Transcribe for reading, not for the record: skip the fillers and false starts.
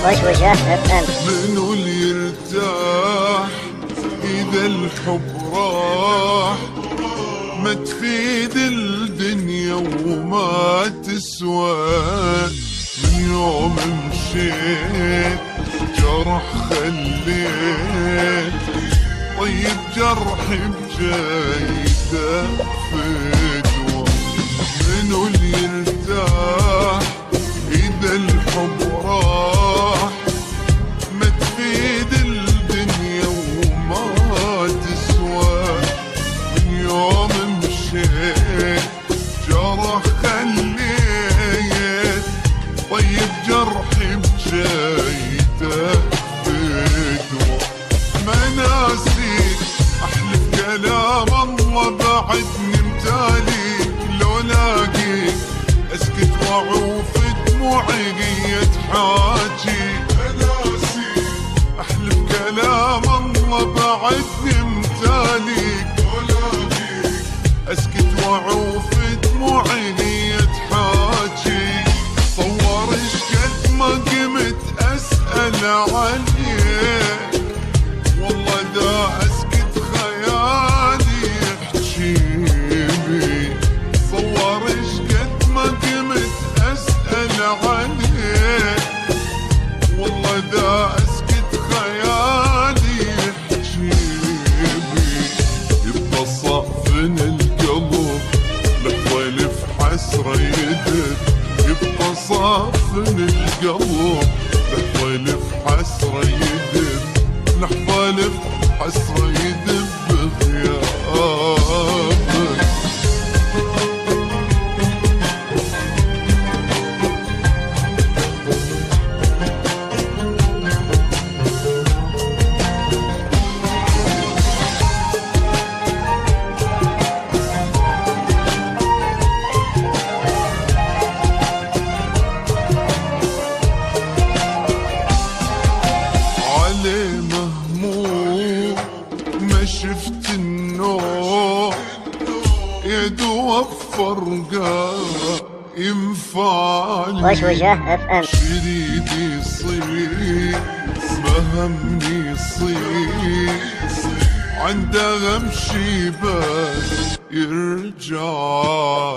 وجه اف ام. منو اللي يرتاح اذا الحب راح؟ ما تفيد الدنيا وما تسوى. من يوم مشيت جرح خليت، طيب جرحي بجايته فدوى. منو اللي يرتاح اذا الحب راح؟ ما تفيد الدنيا وما تسوى. من يوم مشيت جرح خليت، طيب جرحي بجايته فدوى. ما ناسيك احلف كلام الله بعدني متاليك، لو لاقيك اسكت واعوف دموعي قيت حاجي. ما ناسيك احلف كلام الله بعدني متاليك، لو لاقيك اسكت واعوف دموعي قيت حاجي. صور اشقد ما قمت اسأل عليك، والله دا اسكت خيالي يحجيبي. صور اشقد ما قمت اسأل عليك، والله دا اسكت خيالي يحجيبي. يبقى صافن القلب لحظة في حسرة يدب، يبقى صافن القلب لحظة في حسرة يدب، لحظة في حسرة يدب بغيابك. علي مهموم ما شفت النوم، يا دوب فرقة ينفعني. وجه اف ام. شريد يصير مهمني يصير، عنده غمشي بس يرجع